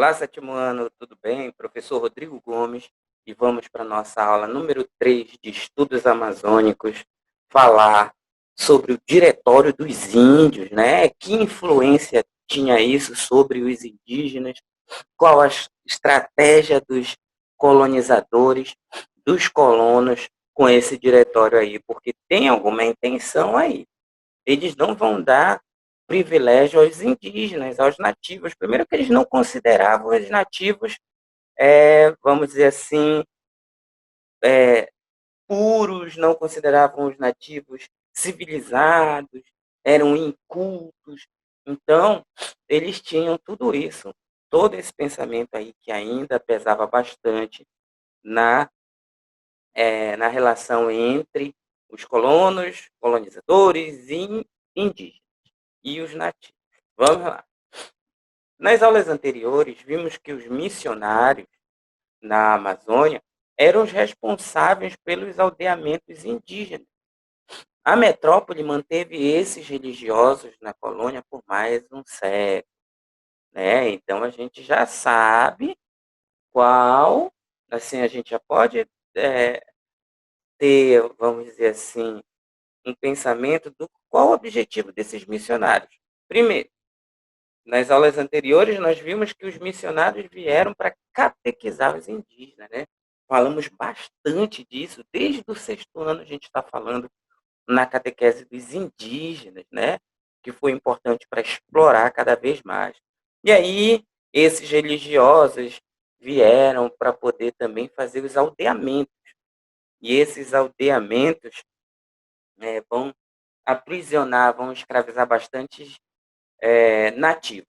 Olá, sétimo ano, tudo bem? Professor Rodrigo Gomes, e vamos para a nossa aula número 3 de Estudos Amazônicos, falar sobre o Diretório dos Índios, né? Que influência tinha isso sobre os indígenas, qual a estratégia dos colonizadores, dos colonos com esse diretório aí, porque tem alguma intenção aí. Eles não vão dar privilégio aos indígenas, aos nativos. Primeiro que eles não consideravam os nativos, vamos dizer assim, puros, não consideravam os nativos civilizados, eram incultos. Então, eles tinham tudo isso, todo esse pensamento aí que ainda pesava bastante na, na relação entre os colonos, colonizadores e indígenas e os nativos. Vamos lá. Nas aulas anteriores, vimos que os missionários na Amazônia eram os responsáveis pelos aldeamentos indígenas. A metrópole manteve esses religiosos na colônia por mais um século, né? Então a gente já sabe qual, assim, a gente já pode ter, vamos dizer assim, um pensamento do qual o objetivo desses missionários. Primeiro, nas aulas anteriores, nós vimos que os missionários vieram para catequizar os indígenas, né? Falamos bastante disso, desde o sexto ano a gente está falando na catequese dos indígenas, né? Que foi importante para explorar cada vez mais. E aí, esses religiosos vieram para poder também fazer os aldeamentos. E esses aldeamentos vão aprisionar, vão escravizar bastante nativos.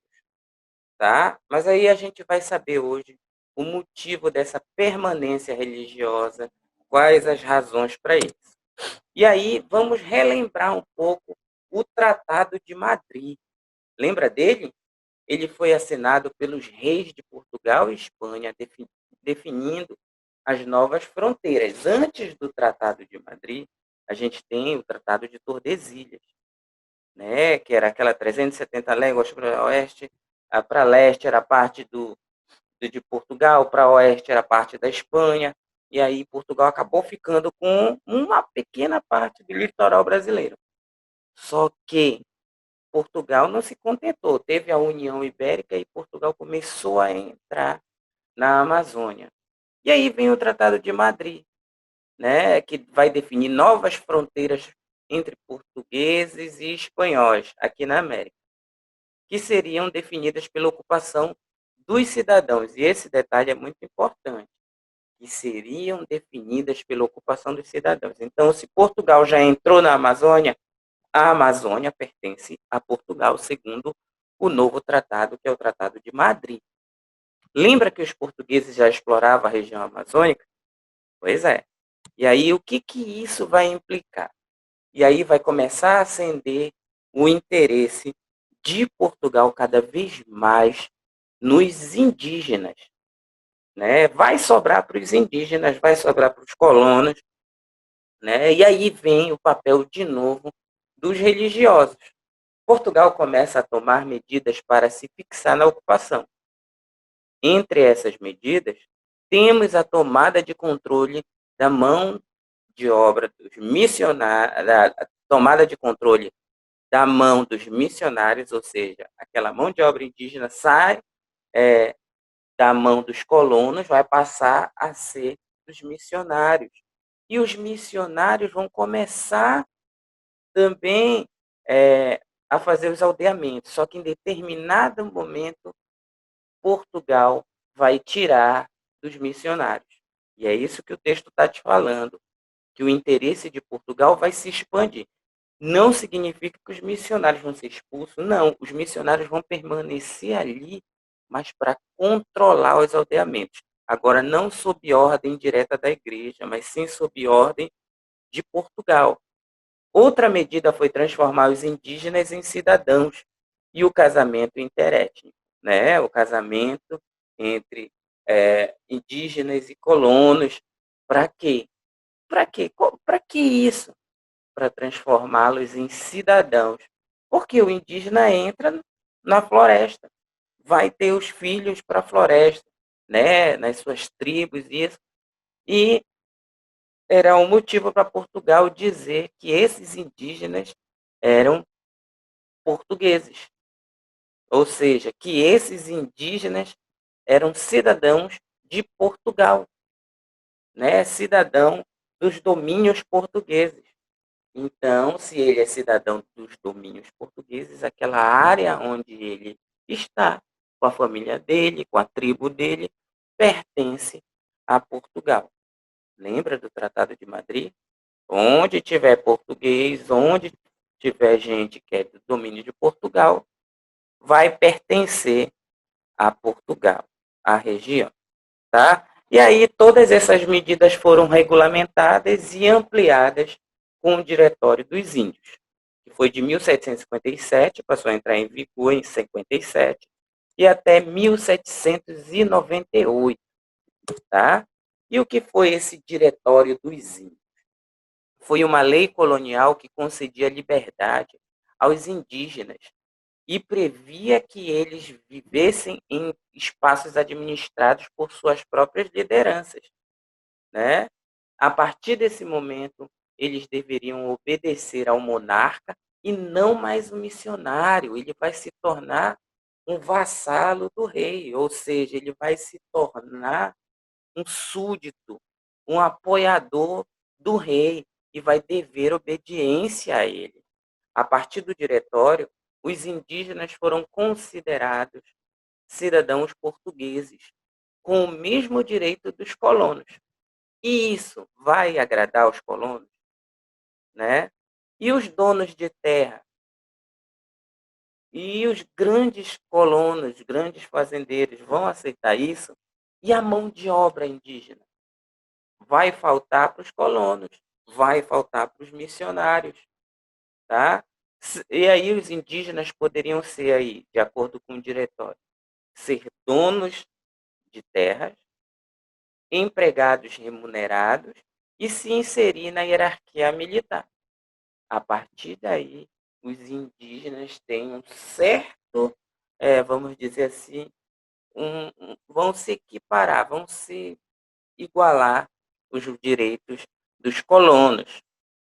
Tá? Mas aí a gente vai saber hoje o motivo dessa permanência religiosa, quais as razões para isso. E aí vamos relembrar um pouco o Tratado de Madrid. Lembra dele? Ele foi assinado pelos reis de Portugal e Espanha, definindo as novas fronteiras. Antes do Tratado de Madrid, a gente tem o Tratado de Tordesilhas, né, que era aquela 370 léguas para oeste, para leste era parte de Portugal, para oeste era parte da Espanha, e aí Portugal acabou ficando com uma pequena parte do litoral brasileiro. Só que Portugal não se contentou, teve a União Ibérica e Portugal começou a entrar na Amazônia. E aí vem o Tratado de Madrid, né, que vai definir novas fronteiras entre portugueses e espanhóis aqui na América, que seriam definidas pela ocupação dos cidadãos. E esse detalhe é muito importante, que seriam definidas pela ocupação dos cidadãos. Então, se Portugal já entrou na Amazônia, a Amazônia pertence a Portugal, segundo o novo tratado, que é o Tratado de Madrid. Lembra que os portugueses já exploravam a região amazônica? Pois é. E aí, o que isso vai implicar? E aí vai começar a acender o interesse de Portugal cada vez mais nos indígenas, né? Vai sobrar para os indígenas, vai sobrar para os colonos, né? E aí vem o papel de novo dos religiosos. Portugal começa a tomar medidas para se fixar na ocupação. Entre essas medidas, temos a tomada de controle da mão de obra dos missionários, a tomada de controle da mão dos missionários, ou seja, aquela mão de obra indígena sai da mão dos colonos, vai passar a ser dos missionários. E os missionários vão começar também a fazer os aldeamentos, só que em determinado momento Portugal vai tirar dos missionários. E é isso que o texto está te falando, que o interesse de Portugal vai se expandir. Não significa que os missionários vão ser expulsos, não. Os missionários vão permanecer ali, mas para controlar os aldeamentos. Agora, não sob ordem direta da igreja, mas sim sob ordem de Portugal. Outra medida foi transformar os indígenas em cidadãos e o casamento interétnico, né? O casamento entre indígenas e colonos. Para quê? Para quê? Para que isso? Para transformá-los em cidadãos. Porque o indígena entra na floresta, vai ter os filhos para a floresta, né, nas suas tribos, isso. E era um motivo para Portugal dizer que esses indígenas eram portugueses, ou seja, que esses indígenas eram cidadãos de Portugal, né, cidadão dos domínios portugueses. Então, se ele é cidadão dos domínios portugueses, aquela área onde ele está, com a família dele, com a tribo dele, pertence a Portugal. Lembra do Tratado de Madrid? Onde tiver português, onde tiver gente que é do domínio de Portugal, vai pertencer a Portugal, a região, tá? E aí todas essas medidas foram regulamentadas e ampliadas com o Diretório dos Índios, que foi de 1757, passou a entrar em vigor em 57, e até 1798, tá? E o que foi esse Diretório dos Índios? Foi uma lei colonial que concedia liberdade aos indígenas e previa que eles vivessem em espaços administrados por suas próprias lideranças, né? A partir desse momento, eles deveriam obedecer ao monarca e não mais o missionário. Ele vai se tornar um vassalo do rei, ou seja, ele vai se tornar um súdito, um apoiador do rei e vai dever obediência a ele. A partir do diretório, os indígenas foram considerados cidadãos portugueses, com o mesmo direito dos colonos. E isso vai agradar os colonos, né? E os donos de terra? E os grandes colonos, grandes fazendeiros vão aceitar isso? E a mão de obra indígena? Vai faltar para os colonos, vai faltar para os missionários, tá? E aí os indígenas poderiam ser aí, de acordo com o diretório, ser donos de terras, empregados remunerados e se inserir na hierarquia militar. A partir daí, os indígenas têm um certo, vamos dizer assim, vão se equiparar, vão se igualar os direitos dos colonos,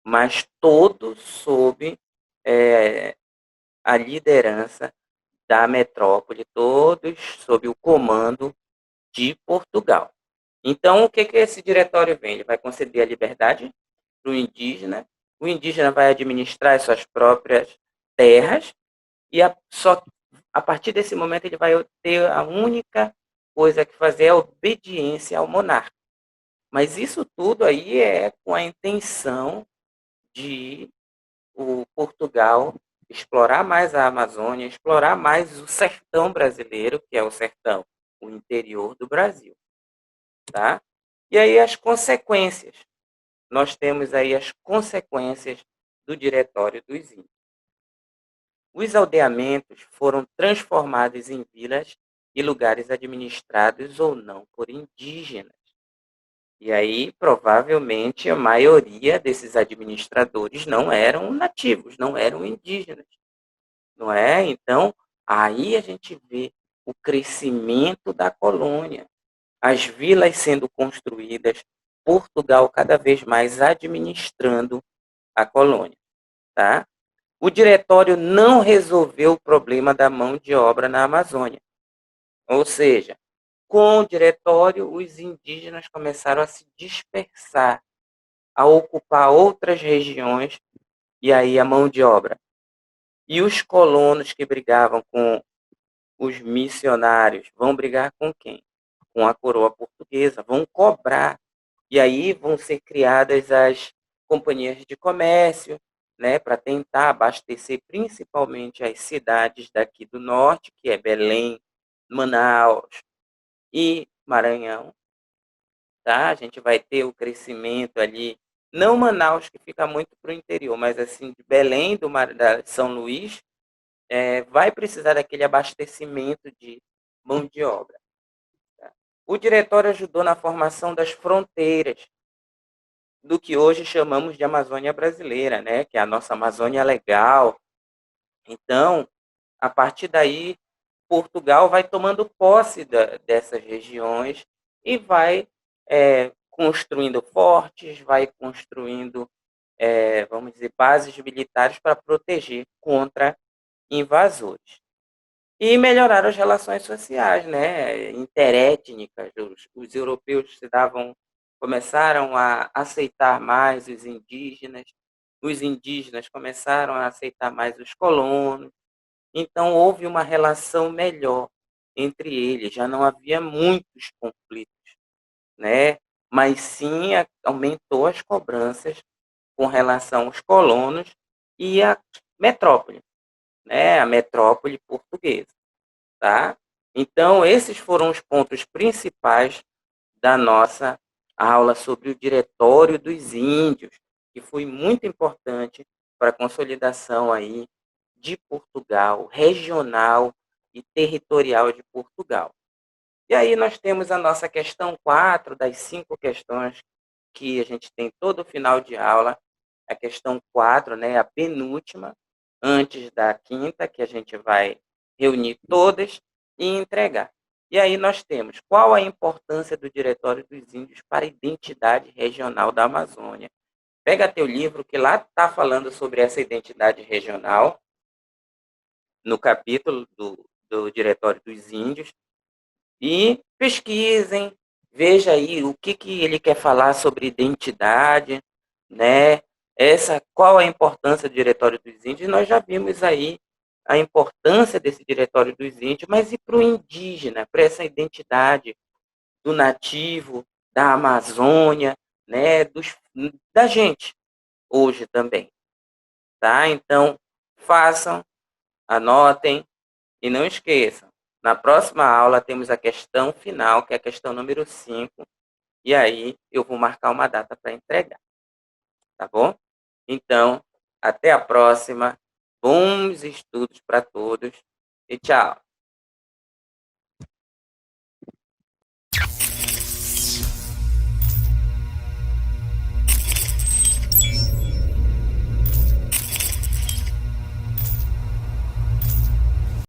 mas todos sob a liderança da metrópole, todos sob o comando de Portugal. Então, o que esse diretório vem? Ele vai conceder a liberdade para o indígena vai administrar as suas próprias terras, e só a partir desse momento ele vai ter a única coisa que fazer é a obediência ao monarca. Mas isso tudo aí é com a intenção de o Portugal explorar mais a Amazônia, explorar mais o sertão brasileiro, que é o sertão, o interior do Brasil, tá? E aí as consequências. Nós temos aí as consequências do Diretório dos Índios. Os aldeamentos foram transformados em vilas e lugares administrados ou não por indígenas. E aí, provavelmente, a maioria desses administradores não eram nativos, não eram indígenas, não é? Então, aí a gente vê o crescimento da colônia, as vilas sendo construídas, Portugal cada vez mais administrando a colônia, tá? O diretório não resolveu o problema da mão de obra na Amazônia, ou seja, com o diretório, os indígenas começaram a se dispersar, a ocupar outras regiões, e aí a mão de obra. E os colonos que brigavam com os missionários vão brigar com quem? Com a coroa portuguesa, vão cobrar. E aí vão ser criadas as companhias de comércio, né, para tentar abastecer principalmente as cidades daqui do norte, que é Belém, Manaus e Maranhão, tá? A gente vai ter o crescimento ali, não Manaus, que fica muito para o interior, mas assim, de Belém, da São Luís, vai precisar daquele abastecimento de mão de obra. Tá? O diretório ajudou na formação das fronteiras do que hoje chamamos de Amazônia brasileira, né? Que é a nossa Amazônia legal. Então, a partir daí, Portugal vai tomando posse dessas regiões e vai construindo fortes, vai construindo, vamos dizer, bases militares para proteger contra invasores. E melhorar as relações sociais, né, interétnicas. Os europeus começaram a aceitar mais os indígenas começaram a aceitar mais os colonos, então houve uma relação melhor entre eles, já não havia muitos conflitos, né, mas sim aumentou as cobranças com relação aos colonos e à metrópole, né, a metrópole portuguesa. Tá? Então, esses foram os pontos principais da nossa aula sobre o Diretório dos Índios, que foi muito importante para a consolidação aí de Portugal, regional e territorial de Portugal. E aí nós temos a nossa questão 4 das 5 questões que a gente tem todo final de aula, a questão 4, né, a penúltima, antes da quinta, que a gente vai reunir todas e entregar. E aí nós temos qual a importância do Diretório dos Índios para a identidade regional da Amazônia. Pega teu livro, que lá está falando sobre essa identidade regional, no capítulo do Diretório dos Índios, e pesquisem, veja aí o que ele quer falar sobre identidade, né? Qual a importância do Diretório dos Índios? Nós já vimos aí a importância desse Diretório dos Índios, mas e para o indígena, para essa identidade do nativo, da Amazônia, né? Da gente hoje também, tá? Então, façam, anotem, e não esqueçam, na próxima aula temos a questão final, que é a questão número 5, e aí eu vou marcar uma data para entregar, tá bom? Então, até a próxima, bons estudos para todos e tchau!